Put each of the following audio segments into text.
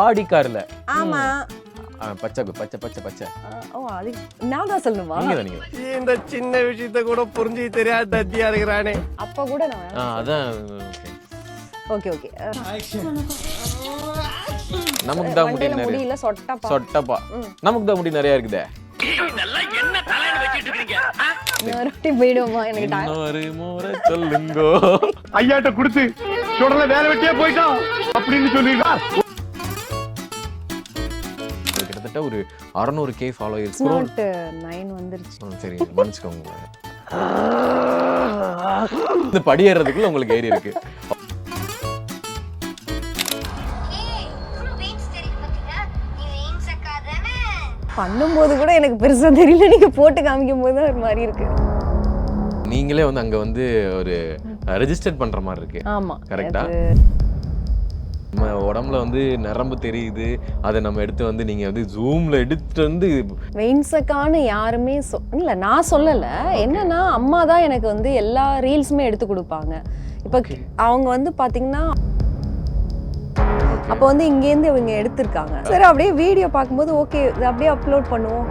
ஆடி கார்ல ஆமா. பச்சை பச்சை பச்சை பச்சை. ஓ அது நான் தான் சொல்லணுமா? நீங்க இந்த சின்ன விஷயத்தை கூட புரிஞ்சு தெரியாத தத்தியா இருக்கிறானே. அப்ப கூட நான் அதான். Okay okay. நமக்கு தான் முடி நிறைய. முடியல சொட்டப்பா. சொட்டப்பா. நமக்கு தான் முடி நிறைய இருக்குதே. இதெல்லாம் என்ன தலைன்னு வச்சிட்டு இருக்கீங்க? நரட்டி போய்டுமா எனக்கு டைம். இன்னொரு முறை சொல்லுங்கோ. ஐயாட்ட கொடுத்து தொடர்ந்து வேலை வெட்டியே போயிட்டான் அப்படின்னு சொல்லிருக்கா. கிட்டத்தட்ட ஒரு 600k ஃபாலோவர்ஸ். நாட் 9 வந்துருச்சு. சரி மன்னிச்சுக்கோங்க. இந்த படி ஏறதுக்குள்ள உங்களுக்கு ஏறி இருக்கு. பண்ணும்போது கூட எனக்கு பெருசா தெரியல, நீங்க போட்டு காமிக்கும் போது ஒரு மாதிரி இருக்கு. நீங்களே வந்து அங்க வந்து ஒரு ரெஜிஸ்டர் பண்ற மாதிரி இருக்கு. ஆமா கரெக்டா? நம்ம உடம்புல வந்து நரம்பு தெரியுது, அதை நம்ம எடுத்து வந்து நீங்க வந்து ஜூம்ல எடுத்துட்டு வந்து வெயின்சக்கான யாருமே இல்ல, நான் சொல்லல. என்னன்னா அம்மா தான் எனக்கு வந்து எல்லா ரீல்ஸுமே எடுத்து கொடுப்பாங்க. இப்ப அவங்க வந்து பாத்தீங்கன்னா அப்போ வந்து இங்கேருந்து இவங்க எடுத்திருக்காங்க. சரி அப்படியே வீடியோ பார்க்கும்போது ஓகே இது அப்படியே அப்லோட் பண்ணுவோம்.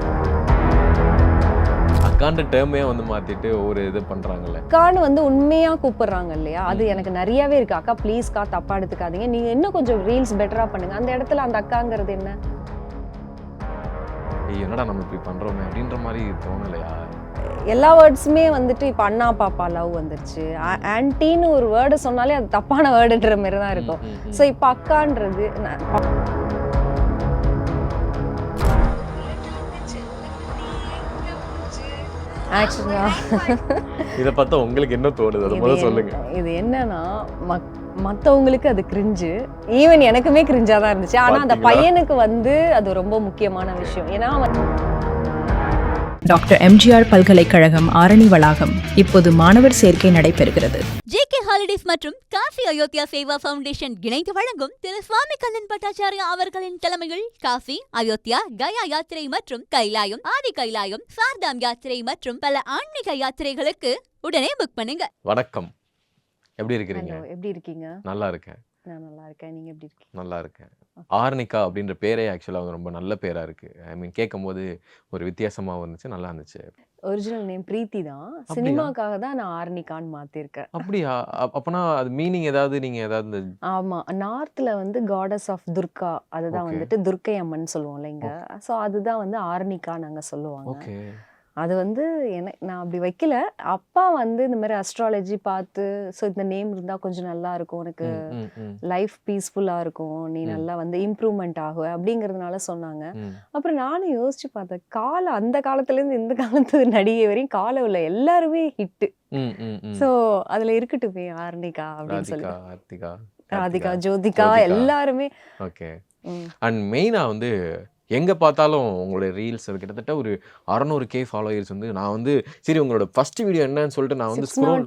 அக்காண்ட டேர்மே வந்து மாத்திட்டு ஒரு இது பண்றாங்கல்ல. அக்கான்னு வந்து உண்மையா கூப்பிடுறாங்க இல்லையா, அது எனக்கு நிறையவே இருக்கு. அக்கா ப்ளீஸ்க்கா தப்பா எடுத்துக்காதீங்க, நீங்க இன்னும் கொஞ்சம் ரீல்ஸ் பெட்டரா பண்ணுங்க. அந்த இடத்துல அந்த அக்காங்கிறது என்ன, என்னடா நம்ம இப்படி பண்றோமே அப்படின்ற மாதிரி தோணலையா? எல்லா வேர்ட்ஸுமே வந்துட்டு இப்போ அண்ணா பாப்பா லவ் வந்துருச்சு. ஆன்டின்னு ஒரு வேர்டு சொன்னாலே அது தப்பான வேர்டுன்ற மாதிரி தான் இருக்கும். ஸோ இப்போ அக்கான்றது ஆக்சுவலா இதை பார்த்தா உங்களுக்கு என்ன தோணுது, அதை முதல்ல சொல்லுங்க. இது என்னன்னா மற்றவங்களுக்கு அது கிரிஞ்சு, ஈவன் எனக்குமே கிரிஞ்சா தான் இருந்துச்சு. ஆனால் அந்த பையனுக்கு வந்து அது ரொம்ப முக்கியமான விஷயம். ஏன்னா டாக்டர் எம்ஜிஆர் பல்கலைக்கழகம் ஆரணி வளாகம் இப்போது மாணவர் சேர்க்கை நடைபெறுகிறது. ஜேகே ஹாலிடேஸ் மற்றும் காஃபி அயோத்தியா சேவா ஃபவுண்டேஷன் இணைந்து வழங்கும் திரு சுவாமி கண்ணன் பட்டாச்சாரியா அவர்களின் தலைமையில் காஃபி அயோத்தியா கயா யாத்திரை மற்றும் கைலாயம் ஆதி கைலாயம் சார்தாம் யாத்திரை மற்றும் பல ஆன்மீக யாத்திரைகளுக்கு உடனே புக் பண்ணுங்க. வணக்கம், எப்படி இருக்கிறீங்க? எப்படி இருக்கீங்க? நல்லா இருக்கேன். நான் நல்லா இருக்கேன், நீங்க எப்படி இருக்கீங்க? நல்லா இருக்கேன். ஆர்னிகா அப்படின்ற பேரே ஆக்சுவலாக ரொம்ப நல்ல பேரா இருக்கு. ஐ மீன் கேட்கும் போது ஒரு வித்தியாசமா இருந்துச்சு, நல்லா இருந்துச்சு. ஒரிஜினல் நேம் பிரீத்தி தான். சினிமாக்காக தான் நான் ஆர்னிகான்னு மாத்திருக்கேன். அப்படியா? அப்பனா அது மீனிங் ஏதாவது நீங்க ஏதாவது? ஆமா, நார்த்ல வந்து காடஸ் ஆஃப் துர்கா, அதுதான் வந்துட்டு துர்க்கை அம்மன் சொல்லுவோம்ல இங்க. ஸோ அதுதான் வந்து ஆர்னிகா நாங்க சொல்லுவாங்க. ஓகே. அது வந்து நான் அப்படி வைக்கல. அப்பா வந்து இந்த மாதிரி அஸ்ட்ராலஜி பார்த்து, ஸோ இந்த நேம் இருந்தால் கொஞ்சம் நல்லா இருக்கும், உனக்கு லைஃப் பீஸ்ஃபுல்லாக இருக்கும், நீ நல்லா வந்து இம்ப்ரூவ்மெண்ட் ஆகும் அப்படிங்கிறதுனால சொன்னாங்க. அப்புறம் நானும் யோசிச்சு பார்த்தேன், அந்த காலத்துலேருந்து இந்த காலத்து நடிகை வரையும் காலம் உள்ள எல்லாருமே ஹிட்டு. ஸோ அதில் இருக்கட்டுமே ஆர்னிகா அப்படின்னு சொல்லி, ராதிகா ஜோதிகா எல்லாருமே. ஓகே. அண்ட் மெயினாக வந்து எங்கே பார்த்தாலும் உங்களுடைய ரீல்ஸ் அது கிட்டத்தட்ட ஒரு 600k ஃபாலோவர்ஸ் வந்து நான் வந்து சரி உங்களோட ஃபர்ஸ்ட் வீடியோ என்னன்னு சொல்லிட்டு நான் வந்து ஸ்க்ரோல்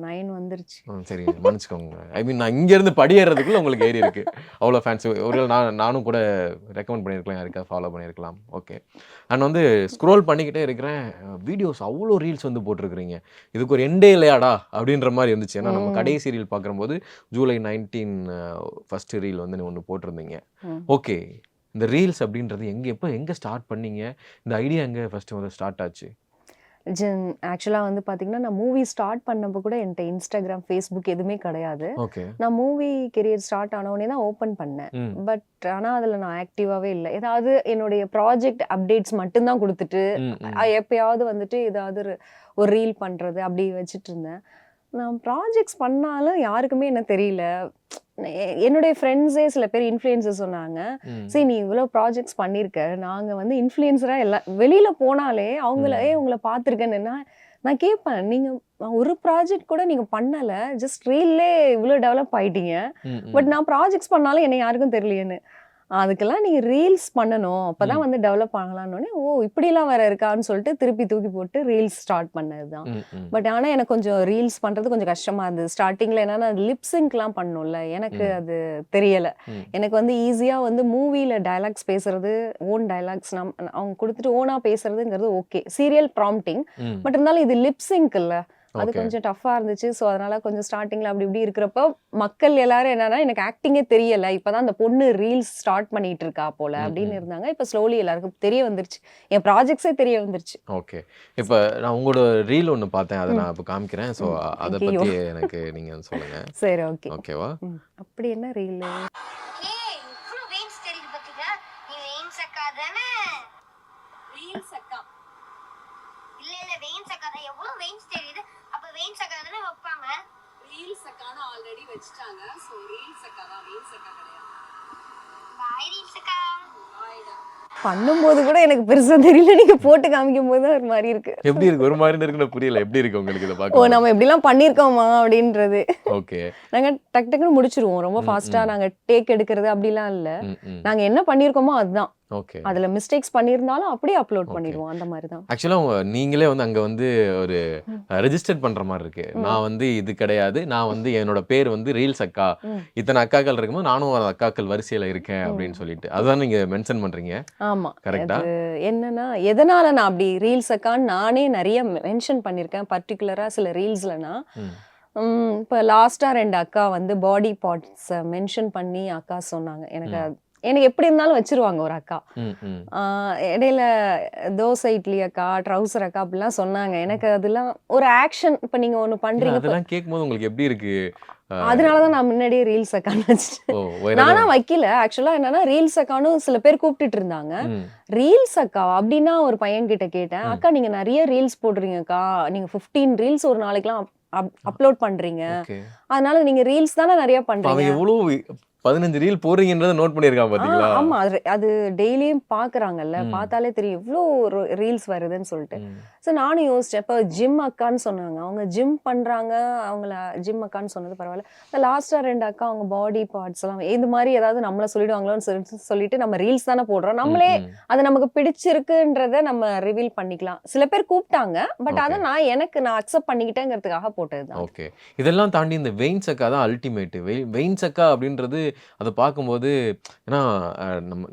9 வந்துருச்சு. சரி மன்னிச்சுக்கோங்க. ஐ மீன் நான் இங்கேருந்து படியேறதுக்குள்ள உங்களுக்கு ஏறி இருக்கு அவ்வளோ ஃபேன்ஸ். ஒரு நானும் கூட ரெக்கமெண்ட் பண்ணியிருக்கலாம், யாருக்கா ஃபாலோ பண்ணியிருக்கலாம். ஓகே. அண்ட் வந்து ஸ்க்ரோல் பண்ணிக்கிட்டே இருக்கிறேன், வீடியோஸ் அவ்வளோ ரீல்ஸ் வந்து போட்டிருக்கிறீங்க, இதுக்கு ஒரு எண்டே இல்லையாடா அப்படின்ற மாதிரி இருந்துச்சு. ஏன்னா நம்ம கடைசி ரீல் பார்க்கும்போது ஜூலை 19 ஃபர்ஸ்ட் ரீல் வந்து ஒன்று போட்டிருந்தீங்க. ஓகே, இந்த ரீல்ஸ் அப்படின்றது எங்கே ஸ்டார்ட் பண்ணீங்க? இந்த ஐடியா எங்கே ஃபர்ஸ்ட் வந்து ஸ்டார்ட் ஆச்சு? ஆக்சுவலாக வந்து பார்த்தீங்கன்னா, நான் மூவி ஸ்டார்ட் பண்ணப்போ கூட என்கிட்ட இன்ஸ்டாகிராம் ஃபேஸ்புக் எதுவுமே கிடையாது. ஓகே. நான் மூவி கெரியர் ஸ்டார்ட் ஆனோடனே தான் ஓப்பன் பண்ணேன். பட் ஆனால் அதில் நான் ஆக்டிவாகவே இல்லை. ஏதாவது என்னுடைய ப்ராஜெக்ட் அப்டேட்ஸ் மட்டும்தான் கொடுத்துட்டு எப்பயாவது வந்துட்டு ஏதாவது ஒரு ரீல் பண்ணுறது அப்படி வச்சுட்டு இருந்தேன். நான் ப்ராஜெக்ட்ஸ் பண்ணாலும் யாருக்குமே என்ன தெரியல. என்னுடைய ஃப்ரெண்ட்ஸே சில பேர் இன்ஃப்ளூயன்சர் சொன்னாங்க, சரி நீ இவ்வளோ ப்ராஜெக்ட்ஸ் பண்ணியிருக்க, நாங்கள் வந்து இன்ஃப்ளூயன்சராக எல்லாம் வெளியில் போனாலே உங்களை பார்த்துருக்கேன்னு நான் கேட்பேன், நீங்கள் ஒரு ப்ராஜெக்ட் கூட நீங்கள் பண்ணலை, ஜஸ்ட் ரீல்லே இவ்வளோ டெவலப் ஆகிட்டீங்க, பட் நான் ப்ராஜெக்ட்ஸ் பண்ணாலும் என்னை யாருக்கும் தெரியலையேன்னு. அதுக்கெல்லாம் நீங்கள் ரீல்ஸ் பண்ணணும், அப்போ தான் வந்து டெவலப் ஆகலான்னு. ஓ இப்படிலாம் வேற இருக்கான்னு சொல்லிட்டு திருப்பி தூக்கி போட்டு ரீல்ஸ் ஸ்டார்ட் பண்ணது தான். பட் ஆனால் எனக்கு கொஞ்சம் ரீல்ஸ் பண்ணுறது கொஞ்சம் கஷ்டமாக இருந்தது ஸ்டார்டிங்கில். என்னன்னா லிப்ஸிங்க்லாம் பண்ணணும்ல, எனக்கு அது தெரியலை. எனக்கு வந்து ஈஸியாக வந்து மூவியில் டைலாக்ஸ் பேசுறது, ஓன் டைலாக்ஸ் அவங்க கொடுத்துட்டு ஓனாக பேசுறதுங்கிறது ஓகே, சீரியல் ப்ராம்ப்டிங். பட் இருந்தாலும் இது லிப்ஸிங்க் இல்லை, அது Okay. கொஞ்சம் டஃப்பா இருந்துச்சு. ஸோ அதனால கொஞ்சம் ஸ்டார்டிங்ல அப்படி இப்படி இருக்கிறப்போ மக்கள் எல்லாரும் என்னன்னா எனக்கு ஆக்டிங்கே தெரியல, இப்பதான் அந்த பொண்ணு ரீல்ஸ் ஸ்டார்ட் பண்ணிட்டு இருக்கா போல அப்படின்னு இருந்தாங்க. இப்போ ஸ்லோலி எல்லாருக்கும் தெரிய வந்துருச்சு, என் ப்ராஜெக்ட்ஸே தெரிய வந்துருச்சு. ஓகே. இப்ப நான் உங்களோட ரீல் ஒண்ணு பார்த்தேன். அத நான் இப்ப காமிக்கிறேன். ஸோ அத ஐயையோ. பத்தி எனக்கு நீங்க சொல்லுங்க. சரி, ஓகே. ஓகேவா? அப்படி என்ன ரீல்? ஏய் இவ்ளோ வெயின்ஸ் தெரியுது பாத்தீங்களா? நீ வெயின்ஸ் அக்கா தானே? வெயின்ஸ் அக்கா இல்ல வெயின்ஸ் அக்கா தான். எவ்வளவு வெயின்ஸ் தெரியுது? அப்ப வெயின்ஸ் அக்கா தானே வைப்பாங்க. ரீல்ஸ் அக்கான்னு ஆல்ரெடி வச்சுட்டாங்க. ஸோ ரீல்ஸ் அக்கா தான், ரீல்ஸ் அக்கா கிடையாது. பாய் ரீல்ஸ் அக்கா. ஆயிடா. பண்ணும்போது கூட எனக்கு பெருசா தெரியல, நீங்க போட்டு காமிக்கும் போது தான் ஒரு மாதிரி இருக்கு. எப்படி இருக்கு? ஒரு மாதிரி இருக்குன்னு புரியல. எப்படி இருக்கு உங்களுக்கு இத ஓ, பார்க்கும்போது? நம்ம எப்படிலாம் பண்ணிருக்கோமா அப்படின்றது. ஓகே. நாங்க டக்கு டக்குன்னு முடிச்சிருவோம். ரொம்ப ஃபாஸ்டா நாங்க டேக் எடுக்கிறது அப்படிலாம் இல்ல. நாங்க என்ன பண்ணிருக்கோமோ அதுதான். ஓகே. அதுல மிஸ்டேக்ஸ் பண்ணிருந்தாலும் அப்படியே அப்லோட் பண்ணிடுவோம். அந்த மாதிரி தான். ஆக்சுவலா நீங்களே வந்து அங்க வந்து ஒரு ரெஜிஸ்டர் பண்ற மாதிரி இருக்கு. நான் வந்து இது கிடையாது, நான் வந்து என்னோட பேர் வந்து ரீல்ஸ் அக்கா, இத்தனை அக்காக்கள் இருக்கும்போது நானும் ஒரு அக்காக்கள் வரிசையில இருக்கேன் அப்படின்னு சொல்லிட்டு அதுதான் நீங்க மென்ஷன் பண்றீங்க. ஆமா. கரெக்டா? அது என்னன்னா எதனால நான் அப்படி ரீல்ஸ் அக்கான்னு நானே நிறைய மென்ஷன் பண்ணிருக்கேன். பர்டிகுலரா சில ரீல்ஸ்லனா இப்போ லாஸ்டா 2 அக்கா வந்து பாடி பார்ட்ஸ் மென்ஷன் பண்ணி அக்கா சொன்னாங்க. எனக்கு எப்படி இருந்தாலும் வச்சிருவாங்க ஒரு அக்கா. இடையில தோசை இட்லி அக்கா, ட்ரௌசர் அக்கா அப்படிலாம் சொன்னாங்க. எனக்கு அதெல்லாம் ஒரு ஆக்ஷன். இப்போ நீங்க ஒண்ணு பண்றீங்க, அதெல்லாம் கேட்கும்போது உங்களுக்கு எப்படி இருக்கு? அதனாலதான் நான் முன்னாடியே ரீல்ஸ் அக்கான்னு வச்சுட்டேன். ஓ, நானா வைக்கல. ஆக்சுவலா என்னன்னா ரீல்ஸ் அக்கான்னு சில பேர் கூப்பிட்டுட்டு இருந்தாங்க. ரீல்ஸ் அக்கா அப்படின்னா ஒரு பையன் கிட்ட கேட்டேன், அக்கா நீங்க நிறைய ரீல்ஸ் போடுறீங்கக்கா, நீங்க 15 ரீல்ஸ் ஒரு நாளைக்குலாம் அப்லோட் பண்றீங்க, அதனால நீங்க ரீல்ஸ் தானே நிறைய பண்றீங்க. அவன் எவ்வளவு 15 ரீல் போடுறீங்கன்றத நோட் பண்ணிருக்கான் பாத்தீங்களா? ஆமா, அது டெய்லியும் பாக்குறாங்கல்ல, பார்த்தாலே தெரியும் எவ்வளோ ரீல்ஸ் வருதுன்னு சொல்லிட்டு. ஸோ நானும் யோசிச்சேன். இப்போ ஜிம் அக்கான்னு சொன்னாங்க, அவங்க ஜிம் பண்றாங்க, அவங்கள ஜிம் அக்கான்னு சொன்னது பரவாயில்ல. இந்த லாஸ்டா 2 அக்கா அவங்க பாடி பார்ட்ஸ் எல்லாம் இது மாதிரி ஏதாவது நம்மள சொல்லிடுவாங்களோன்னு சொல்லிட்டு நம்ம ரீல்ஸ் தானே போடுறோம், நம்மளே அது நமக்கு பிடிச்சிருக்குன்றத நம்ம ரிவீல் பண்ணிக்கலாம். சில பேர் கூப்பிட்டாங்க, பட் அதை நான் அக்செப்ட் பண்ணிக்கிட்டேங்கிறதுக்காக போட்டதுதான். ஓகே. இதெல்லாம் தாண்டி இந்த வெயின்ஸ் அக்கா தான் அல்டிமேட். வெயின்ஸ் அக்கா அப்படின்றது அதை பார்க்கும்போது, ஏன்னா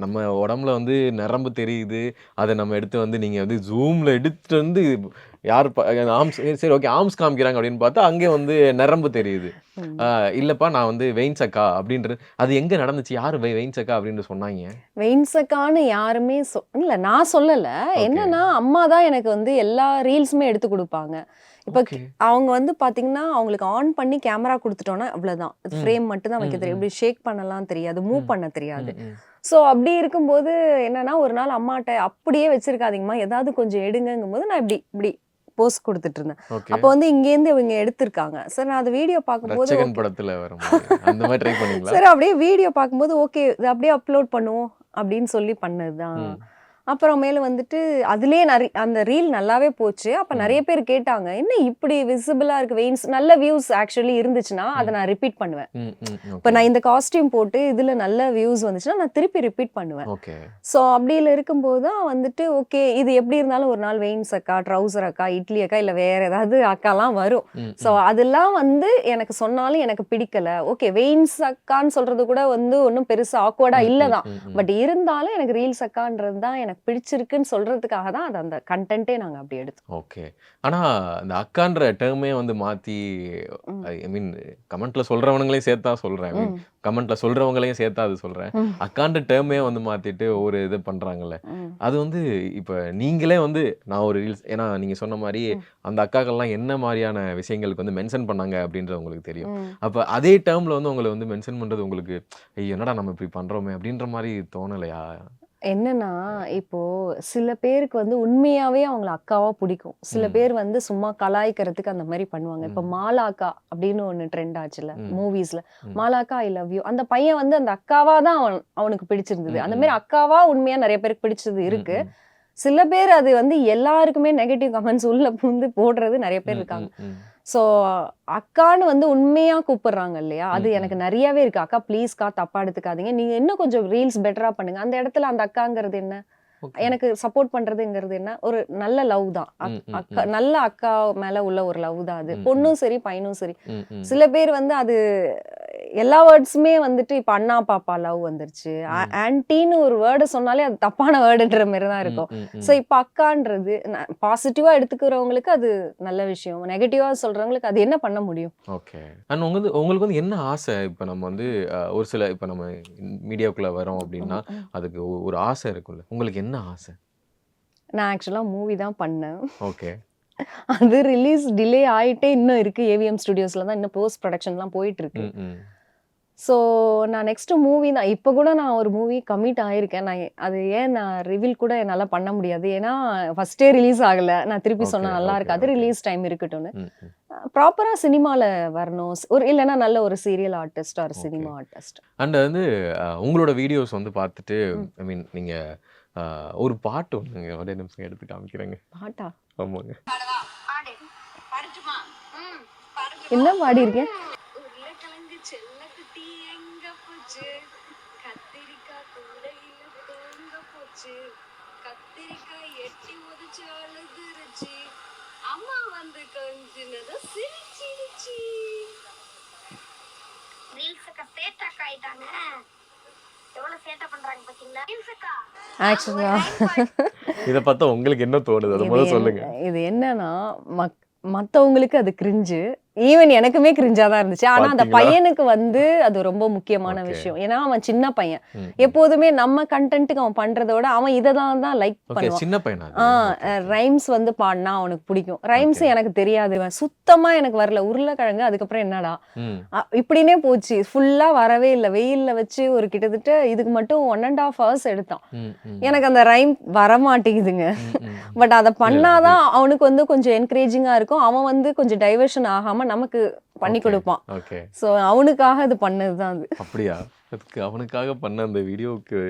நம்ம உடம்புல வந்து நரம்பு தெரியுது, அதை நம்ம எடுத்து வந்து நீங்க வந்து ஜூம்ல எடுத்துட்டு வந்து யார் ஆர்ம்ஸ், சரி ஓகே ஆர்ம்ஸ் காமிக்கிறாங்க அப்படின்னு பார்த்தா அங்கே வந்து நரம்பு தெரியுது. இல்லப்பா நான் வந்து வெயின்ஸ் அக்கா அப்படின்றது அது எங்க நடந்துச்சு? யாரு வெயின்ஸ் அக்கா அப்படின்னு சொன்னாங்க? வெயின்ஸ் அக்கான்னு யாருமே இல்ல, நான் சொல்லல. என்னன்னா அம்மா தான் எனக்கு வந்து எல்லா ரீல்ஸுமே எடுத்து கொடுப்பாங்க. இப்போ அவங்க வந்து பாத்தீங்கன்னா அவங்களுக்கு ஆன் பண்ணி கேமரா கொடுத்துட்டோம்னா அவ்வளவுதான், ஃப்ரேம் மட்டும் தான் வைக்க தெரியும், இப்படி ஷேக் பண்ணலாம் தெரியாது, மூவ் பண்ண தெரியாது. ஸோ அப்படி இருக்கும்போது என்னன்னா ஒரு நாள் அம்மாட்ட அப்படியே வச்சிருக்காதீங்கம்மா, ஏதாவது கொஞ்சம் எடுங்கும் போது நான் இப்படி போஸ்ட் கொடுத்துட்டு இருந்தேன். அப்போ வந்து இங்கேருந்து இவங்க எடுத்திருக்காங்க. சார் நான் அந்த வீடியோ பார்க்கும்போது படத்துல வரும் அந்த மாதிரி ட்ரை பண்ணீங்களா? சார் அப்படியே வீடியோ பார்க்கும்போது ஓகே இது அப்படியே அப்லோட் பண்ணுவோம் அப்படின்னு சொல்லி பண்ணதுதான். அப்புறம் மேல வந்துட்டு அதுலயே அந்த ரீல் நல்லாவே போச்சு. அப்ப நிறைய பேர் கேட்டாங்க, என்ன இப்படி விசிபிளா இருக்கு வெயின்ஸ், நல்ல வியூஸ் ஆக்சுவலி இருந்துச்சுன்னா அதை நான் ரிப்பீட் பண்ணுவேன். இப்ப நான் இந்த காஸ்டியூம் போட்டு இதுல நல்ல வியூஸ் வந்துச்சுன்னா நான் திருப்பி ரிப்பீட் பண்ணுவேன். ஸோ அப்படியில இருக்கும்போது தான் வந்துட்டு ஓகே இது எப்படி இருந்தாலும் ஒரு நாள் வெயின்ஸ் அக்கா, ட்ரௌசர் அக்கா, இட்லி அக்கா, இல்ல வேற ஏதாவது அக்காலாம் வரும். ஸோ அதெல்லாம் வந்து எனக்கு சொன்னாலும் எனக்கு பிடிக்கல. ஓகே வெயின்ஸ் அக்கான்னு சொல்றது கூட வந்து ஒன்றும் பெருசா ஆக்வர்டா இல்லதான், பட் இருந்தாலும் எனக்கு ரீல்ஸ் அக்கான்றது தான் எனக்கு பிடிச்சிருக்குன்னு சொல்றதுக்காக தான் அது அந்த கண்டென்ட்டே நாங்க அப்படி எடுத்தோம். ஓகே. ஆனா அந்த அக்கான்ற டேர்மே வந்து மாத்தி, ஐ மீன் கமெண்ட்ல சொல்றவங்களையும் சேர்த்தா சொல்றேன், ஐ மீன் கமெண்ட்ல சொல்றவங்களையும் சேர்த்தா அது சொல்றேன், அக்கான்ற டேர்மே வந்து மாத்திட்டு ஒரு இது பண்றாங்கல்ல, அது வந்து இப்ப நீங்களே வந்து நான் ஒரு ரீல்ஸ், ஏன்னா நீங்க சொன்ன மாதிரி அந்த அக்காக்கள்லாம் என்ன மாதிரியான விஷயங்களுக்கு வந்து மென்ஷன் பண்ணாங்க அப்படின்றது உங்களுக்கு தெரியும். அப்ப அதே டேர்ம்ல வந்து உங்களை வந்து மென்ஷன் பண்றது உங்களுக்கு என்னடா நம்ம இப்படி பண்றோமே அப்படின்ற மாதிரி தோணலையா? என்னன்னா இப்போ சில பேருக்கு வந்து உண்மையாவே அவங்கள அக்காவா பிடிக்கும், சில பேர் வந்து சும்மா கலாய்க்கிறதுக்கு அந்த மாதிரி பண்ணுவாங்க. இப்ப மாலாக்கா அப்படின்னு ஒண்ணு ட்ரெண்ட் ஆச்சுல மூவிஸ்ல, மாலாக்கா ஐ லவ் யூ, அந்த பையன் வந்து அந்த அக்காவா தான் அவனுக்கு பிடிச்சிருந்தது. அந்த மாதிரி அக்காவா உண்மையா நிறைய பேருக்கு பிடிச்சது இருக்கு. சில பேர் அது வந்து எல்லாருக்குமே நெகட்டிவ் கமெண்ட்ஸ் உள்ள புந்து போடுறது நிறைய பேர் இருக்காங்க. ஸோ அக்கான்னு வந்து உண்மையா கூப்பிடுறாங்க இல்லையா, அது எனக்கு நிறையவே இருக்கு. அக்கா ப்ளீஸ்க்கா தப்பா எடுத்துக்காதீங்க, நீங்க இன்னும் கொஞ்சம் ரீல்ஸ் பெட்டரா பண்ணுங்க. அந்த இடத்துல அந்த அக்காங்கிறது என்ன, எனக்கு சப்போர்ட் பண்றதுங்கிறது என்ன, ஒரு நல்ல லவ் தான். அக்கா நல்ல அக்கா மேல உள்ள ஒரு லவ் தான் அது. பொண்ணும் சரி பையனும் சரி. சில பேர் வந்து அது எல்லா வேர்ட்ஸுமே வந்துட்டு இப்போ அண்ணா பாப்பா லவ் வந்துருச்சு. ஆன்ட்டின்னு ஒரு வேர்டு சொன்னாலே அது தப்பான வேர்டுன்ற மாதிரி தான் இருக்கும். ஸோ இப்போ அக்கான்றது பாசிட்டிவா எடுத்துக்கிறவங்களுக்கு அது நல்ல விஷயம், நெகட்டிவா சொல்றவங்களுக்கு அது என்ன பண்ண முடியும்? ஓகே. அண்ட் உங்களுக்கு வந்து என்ன ஆசை? இப்போ நம்ம வந்து ஒரு சில இப்போ நம்ம மீடியாவுக்குள்ள வரோம் அப்படின்னா அதுக்கு ஒரு ஆசை இருக்குல்ல, உங்களுக்கு என்ன ஆசை? நான் ஆக்சுவலா மூவி தான் பண்ணேன். ஓகே. அது ரிலீஸ் டிலே ஆயிட்டே இன்னும் இருக்கு. ஏவிஎம் ஸ்டுடியோஸ்ல தான் இன்னும் போஸ்ட் ப்ரொடக்ஷன்லாம் போயிட்டு இருக்கு. ஸோ நான் நெக்ஸ்ட் மூவி தான். இப்போ கூட நான் ஒரு மூவி கமிட் ஆயிருக்கேன். அது ஏன் நான் ரிவீல் கூட என்னால் பண்ண முடியாது, ஏன்னா ஃபர்ஸ்டே ரிலீஸ் ஆகல. நான் திருப்பி சொன்னா நல்லா இருக்காது, ரிலீஸ் டைம் இருக்கட்டும்னு. ப்ராப்பரா சினிமால வரணும், ஒரு இல்லைன்னா நல்ல ஒரு சீரியல் ஆர்டிஸ்ட் ஒரு சினிமா ஆர்டிஸ்ட். அண்ட் வந்து உங்களோட வீடியோஸ் வந்து பார்த்துட்டு ஐ மீன் நீங்க ஒரு பாட்டு ஒன்றுங்க ஒரே நிமிஷம் எடுத்து காமிக்கிறேங்க. பாட்டா? ஆமாங்க. ஆடு பரட்டுமா என்ன பாடி இருக்கேன்? உருளைக்கிழங்கு செல்லக்குட்டி எங்க போச்சு, கத்திரிக்காய் கூடையில தூங்க போச்சு, கத்திரிக்காய் எட்டி உதச்சு அழுதுருச்சு, அம்மா வந்து கொஞ்சினத சிரிச்சிருச்சு. ரீல்ஸ் அக்கா சேட்டாக்கா ஆயிட்டாங்க. எவ்வளவு சேட்டை பண்றாங்க பாத்தீங்களா ரீல்ஸ் அக்கா? ஆக்சுவலா இதை பார்த்தா உங்களுக்கு என்ன தோணுது, அதை முதல்ல சொல்லுங்க. இது என்னன்னா மத்தவங்களுக்கு அது கிரிஞ்சு, ஈவன் எனக்குமே கிரிஞ்சா தான் இருந்துச்சு. ஆனா அந்த பாத்தீங்களா? பையனுக்கு வந்து அது ரொம்ப முக்கியமான Okay. விஷயம். ஏன்னா அவன் சின்ன பையன். ம், ம். எப்போதுமே நம்ம கண்டென்ட்டுக்கு அவன் பண்றதோட அவன் இதை தான் லைக் ஓகே, பண்ணுவான். சின்ன பையனா அது? ரைம்ஸ் வந்து பாடினா அவனுக்கு பிடிக்கும். Rhymes Okay. எனக்கு தெரியாது, சுத்தமா எனக்கு வரல. உருளைக்கிழங்கு அதுக்கப்புறம் என்னடா ம். இப்படினே போச்சு, ஃபுல்லா வரவே இல்லை. வெயில்ல வச்சு ஒரு கிட்டத்தட்ட இதுக்கு மட்டும் 1.5 hours எடுத்தான். ம், ம். எனக்கு அந்த ரைம் வரமாட்டேங்குதுங்க. ம், ம். பட் அதை பண்ணாதான் அவனுக்கு வந்து கொஞ்சம் என்கரேஜிங்கா இருக்கும். அவன் வந்து கொஞ்சம் டைவர்ஷன் ஆகாம நமக்கு பண்ணி Okay. கொடுப்பான். ஓகே. ஸோ அவனுக்காக அது பண்ணதுதான் அது. அப்படியா? அதுக்கு அவனுக்காக பண்ண அந்த வீடியோவுக்கு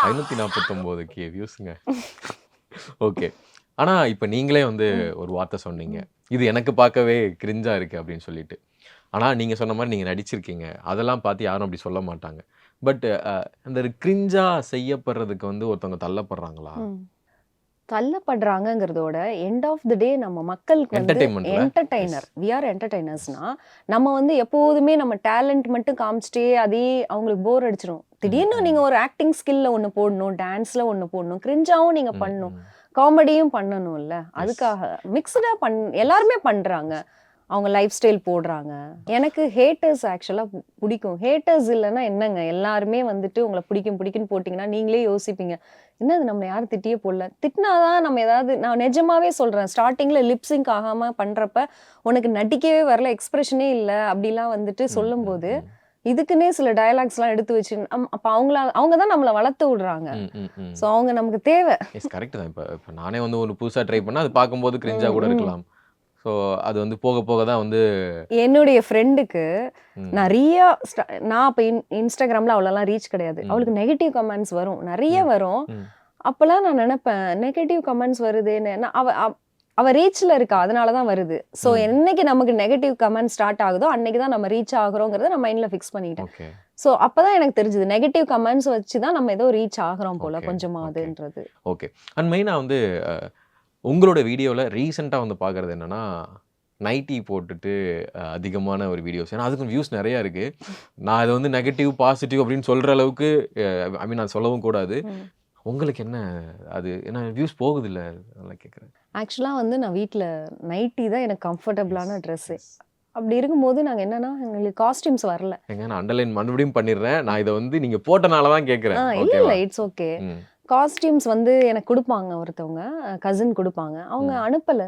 549K வியூஸ்ங்க. ஓகே. ஆனா இப்போ நீங்களே வந்து ஒரு வார்த்தை சொன்னீங்க, இது எனக்கு பார்க்கவே கிரிஞ்சா இருக்கு அப்படின்னு சொல்லிட்டு. ஆனா நீங்க சொன்ன மாதிரி நீங்க நடிச்சிருக்கீங்க, அதெல்லாம் பார்த்து யாரும் அப்படி சொல்ல மாட்டாங்க. பட் அந்த கிரிஞ்சா செய்யப்படுறதுக்கு வந்து ஒருத்தவங்க தள்ளப்படுறாங்களா? தள்ளப்படுறாங்கங்கிறதோட எண்ட் ஆஃப் தி டே நம்ம மக்களுக்கு வந்து Entertainment-ல? என்டர்டைனர், வி ஆர் என்டர்டைனர்ஸ்னா நம்ம வந்து எப்போதுமே நம்ம டேலண்ட் மட்டும் காமிச்சிட்டே அதே அவங்களுக்கு போர் அடிச்சிடும். திடீர்னு நீங்க ஒரு ஆக்டிங் ஸ்கில்ல ஒன்று போடணும், டான்ஸ்ல ஒன்று போடணும், கிரிஞ்சாவும் நீங்க பண்ணணும், காமெடியும் பண்ணணும்ல. அதுக்காக மிக்ஸ்டா எல்லாருமே பண்றாங்க. அவங்க லைஃப் ஸ்டைல் போடுறாங்க. எனக்கு ஹேட்டர்ஸ் ஆக்சுவலாக பிடிக்கும். ஹேட்டர்ஸ் இல்லைன்னா என்னங்க, எல்லாருமே வந்துட்டு உங்களை பிடிக்கும்னு போட்டிங்கன்னா நீங்களே யோசிப்பீங்க, என்னது நம்ம யாரும் திட்டியே போடல, திட்டினாதான் நம்ம ஏதாவது. நான் நிஜமாவே சொல்கிறேன், ஸ்டார்டிங்கில் லிப்ஸிங்க் ஆகாமல் பண்ணுறப்ப உனக்கு நடிக்கவே வரல, எக்ஸ்பிரஷனே இல்லை அப்படிலாம் வந்துட்டு சொல்லும்போது இதுக்குன்னே சில டயலாக்ஸ்லாம் எடுத்து வச்சு அப்போ அவங்க தான் நம்மளை வளர்த்து விடுறாங்க. ஸோ அவங்க நமக்கு தேவை. எஸ், கரெக்ட் தான். இப்போ நானே வந்து ஒரு புதுசாக ட்ரை பண்ணால் அது பார்க்கும்போது கிரிஞ்சாக கூட இருக்கலாம். ஸோ அது வந்து போக போக தான் வந்து என்னுடைய ஃப்ரெண்டுக்கு நிறைய நான் அப்போ இன்ஸ்டாகிராமில் அவ்வளோலாம் ரீச் கிடையாது. அவளுக்கு நெகட்டிவ் கமெண்ட்ஸ் வரும், நிறைய வரும். அப்போல்லாம் நான் நினைப்பேன், நெகட்டிவ் கமெண்ட்ஸ் வருதுன்னு. அவ ரீச்சில் இருக்கா, அதனால தான் வருது. ஸோ என்னைக்கு நமக்கு நெகட்டிவ் கமெண்ட் ஸ்டார்ட் ஆகுதோ அன்னைக்கு தான் நம்ம ரீச் ஆகுறோங்கிறத நான் மைண்டில் ஃபிக்ஸ் பண்ணிட்டேன். ஓகே. ஸோ அப்போதான் எனக்கு தெரிஞ்சது நெகட்டிவ் கமெண்ட்ஸ் வச்சு தான் நம்ம ஏதோ ரீச் ஆகிறோம் போல கொஞ்சமாதுன்றது. ஓகே. அண்ட் மெயினாக வந்து உங்களோட வீடியோவில் ரீசெண்டாக வந்து பார்க்குறது என்னென்னா, நைட்டி போட்டுட்டு அதிகமான ஒரு வீடியோஸ். ஏன்னா அதுக்கும் வியூஸ் நிறையா இருக்குது. நான் அதை வந்து நெகட்டிவ் பாசிட்டிவ் அப்படின்னு சொல்கிற அளவுக்கு ஐ மீன் நான் சொல்லவும் கூடாது. உங்களுக்கு என்ன அது, ஏன்னா வியூஸ் போகுது இல்லை, அதெல்லாம் கேட்குறேன். ஆக்சுவலாக வந்து நான் வீட்டில் நைட்டி தான் எனக்கு கம்ஃபர்டபுளான ட்ரெஸ்ஸு. அப்படி இருக்கும்போது நாங்கள் என்னன்னா, எங்களுக்கு காஸ்டியூம்ஸ் வரல. ஏங்க நான் அண்டர்லைன் மறுபடியும் பண்ணிடுறேன், நான் இதை வந்து நீங்கள் போட்டனால தான் கேட்குறேன். இல்லை இட்ஸ் ஓகே. காஸ்டியூம்ஸ் வந்து எனக்கு கொடுப்பாங்க, ஒருத்தவங்க கசின் கொடுப்பாங்க, அவங்க அனுப்பலை.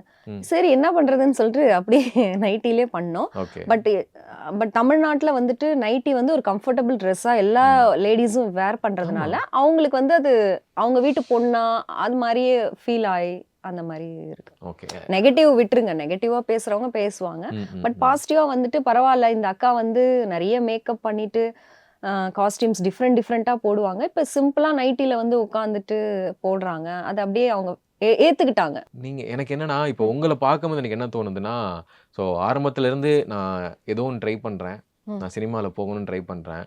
சரி என்ன பண்ணுறதுன்னு சொல்லிட்டு அப்படியே நைட்டிலே பண்ணோம். பட் தமிழ்நாட்டில் வந்துட்டு நைட்டி வந்து ஒரு கம்ஃபர்டபுள் ட்ரெஸ்ஸாக எல்லா லேடிஸும் வேர் பண்ணுறதுனால அவங்களுக்கு வந்து அது அவங்க வீட்டு பொண்ணா அது மாதிரியே ஃபீல் ஆகி அந்த மாதிரி இருக்கு. நெகட்டிவ் விட்டுருங்க, நெகட்டிவாக பேசுகிறவங்க பேசுவாங்க. பட் பாசிட்டிவாக வந்துட்டு பரவாயில்ல, இந்த அக்கா வந்து நிறைய மேக்கப் பண்ணிட்டு காஸ்டியூம்ஸ் டிஃப்ரெண்ட்டாக போடுவாங்க. இப்போ சிம்பிளாக நைட்டியில் வந்து உட்காந்துட்டு போடுறாங்க, அது அப்படியே அவங்க ஏற்றுக்கிட்டாங்க. நீங்கள் எனக்கு என்னன்னா, இப்போ உங்களை பார்க்கும்போது எனக்கு என்ன தோணுதுன்னா, ஸோ ஆரம்பத்துலேருந்து நான் ஏதோ ஒன்று ட்ரை பண்ணுறேன், நான் சினிமாவில் போகணும்னு ட்ரை பண்ணுறேன்,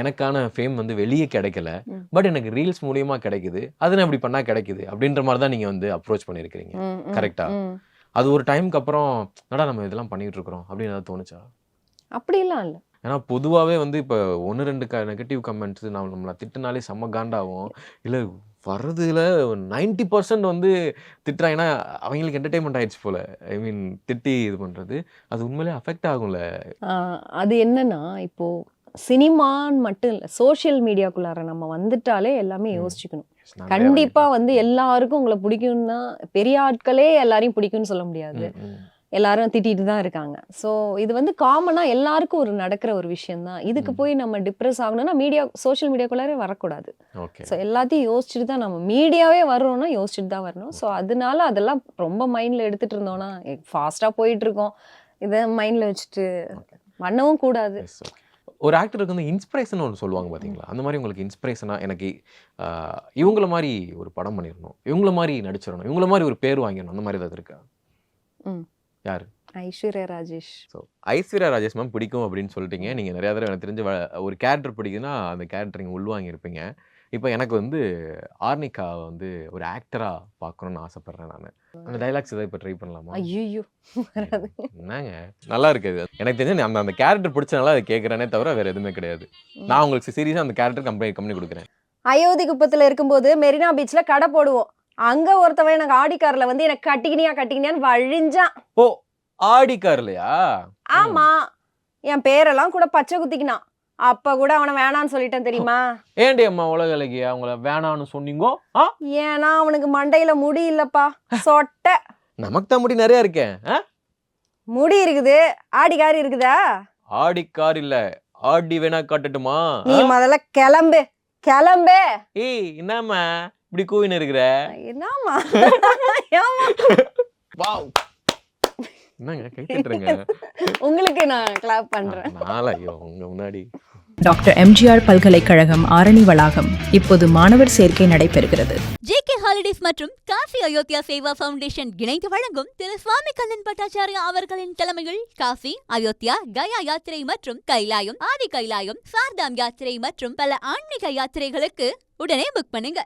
எனக்கான ஃபேம் வந்து வெளியே கிடைக்கல, பட் எனக்கு ரீல்ஸ் மூலியமா கிடைக்குது, அது நான் இப்படி பண்ணால் கிடைக்குது அப்படின்ற மாதிரி தான் நீங்கள் வந்து அப்ரோச் பண்ணியிருக்கிறீங்க. கரெக்டா? அது ஒரு டைமுக்கு அப்புறம் என்னடா நம்ம இதெல்லாம் பண்ணிகிட்டு இருக்கிறோம் அப்படின்னு ஏதாவது தோணுச்சா? அப்படிலாம் இல்ல. ஏன்னா பொதுவாவே வந்து இப்ப 1, 2 நெகட்டிவ் கமெண்ட்ஸ் நம்மள திட்டுனாலே செம்ம காண்டாவும். இல்ல வர்றதுல 90% வந்து திட்டுறாங்கன்னா, அவங்களுக்கு என்டர்டெயின்மென்ட் ஆயிடுச்சு போல. ஐ மீன் திட்டி இது பண்றது. அது உண்மையிலேயே அஃபெக்ட் ஆகும்ல. அது என்னன்னா, இப்போ சினிமான்னு மட்டும் இல்ல. சோஷியல் மீடியாக்குள்ளார நம்ம வந்துட்டாலே எல்லாமே யோசிச்சுக்கணும். நான் நிறைய கண்டிப்பா வந்து எல்லாருக்கும் உங்கள பிடிக்கும்னா, பெரிய ஆட்களே எல்லாரையும் பிடிக்கும்னு சொல்ல முடியாது. எல்லாரும் திட்டிட்டு தான் இருக்காங்க. ஸோ இது வந்து காமனா எல்லாருக்கும் நடக்கிற ஒரு விஷயம் தான். இதுக்கு போய் நம்ம டிப்ரெஸ் ஆகணும்னா சோஷியல் மீடியாக்குள்ளாரே வரக்கூடாது. ஓகே. ஸோ எல்லாத்தையும் யோசிச்சுட்டு தான் நம்ம மீடியாவே வர்றோம்னா யோசிச்சுட்டு தான் வரணும். ஸோ அதனால அதெல்லாம் ரொம்ப மைண்ட்ல எடுத்துட்டு இருந்தோம்னா ஃபாஸ்டா போயிட்டு இருக்கோம். இதை மைண்ட்ல வச்சுட்டு பண்ணவும் கூடாது. Yes, okay. ஒரு ஆக்டருக்கு வந்து இன்ஸ்பிரேஷன் ஒன்று சொல்லுவாங்க பார்த்தீங்களா? அந்த மாதிரி உங்களுக்கு இன்ஸ்பிரேஷனா எனக்கு இவங்கள மாதிரி ஒரு படம் பண்ணிடணும், இவங்கள மாதிரி நடிச்சிடணும், இவங்கள மாதிரி ஒரு பேர் வாங்கிடணும், அந்த மாதிரி ஏதாவது இருக்கா? ம். யாரு? ஐஸ்வர்யா ராஜேஷ். ஸோ ஐஸ்வர்யா ராஜேஷ் மேம் பிடிக்கும் அப்படின்னு சொல்லிட்டீங்க. நீங்கள் நிறையா தடவை எனக்கு தெரிஞ்ச ஒரு கேரக்டர் பிடிக்குதுன்னா அந்த கேரக்டர் நீங்கள் உள்வாங்கியிருப்பீங்க. இப்போ எனக்கு வந்து ஆர்னிகாவை வந்து ஒரு ஆக்டராக பார்க்கணுன்னு ஆசைப்பட்றேன் நான். அந்த டைலாக்ஸ் ஏதாவது இப்போ ட்ரை பண்ணலாமா? ஐயோ வராது. என்னங்க நல்லா இருக்குது. எனக்கு தெரிஞ்சு அந்த கேரக்டர் பிடிச்சனால அதை கேட்குறேனே தவிர வேறு எதுவுமே கிடையாது. நான் உங்களுக்கு சீரியஸாக அந்த கேரக்டர் கம்பெனி கொடுக்குறேன். அயோத்தி குப்பத்துல இருக்கும்போது மெரினா பீச்ல கடை போடுவோம். அங்க ஒருத்தவன் எனக்கு ஆடி கார்ல வந்து எனக்கு கட்டிக்கினியான்னு வழிஞ்சான். ஓ, ஆடி கார்லையா? ஆமா, என் பேரெல்லாம் கூட பச்சை குத்திக்கினான். அப்ப கூட அவனை வேணான்னு சொல்லிட்டேன் தெரியுமா? ஏண்டி அம்மா உலக இலக்கியா அவங்கள வேணான்னு சொன்னீங்கோ? ஏன்னா அவனுக்கு மண்டையில முடி இல்லப்பா, சொட்டை. நமக்கு தான் முடி நிறைய இருக்கேன். முடி இருக்குது, ஆடி கார் இருக்குதா? ஆடி கார் இல்ல, ஆடி வேணா காட்டட்டுமா? நீ முதல்ல கிளம்பு. ஏய் என்னம்மா இப்படி கூவின்னு இருக்கிற? என்னம்மா? வாவ், என்னங்க கை தட்டுறீங்க? உங்களுக்கு நான் கிளாப் பண்றேன். நாளையோ உங்க முன்னாடி. டாக்டர் எம்ஜிஆர் பல்கலைக்கழகம் ஆரணி வளாகம். இப்போது மாணவர் சேர்க்கை நடைபெறுகிறது. JK ஹாலிடேஸ் மற்றும் காசி அயோத்தியா சேவா ஃபவுண்டேஷன் இணைந்து வழங்கும் திரு சுவாமி கல்லன் பட்டாச்சாரியா அவர்களின் தலைமையில் காசி, அயோத்தியா, கயா யாத்திரை மற்றும் கைலாயம், ஆதி கைலாயம், சார்தாம் யாத்திரை மற்றும் பல ஆன்மீக யாத்திரைகளுக்கு உடனே புக் பண்ணுங்க.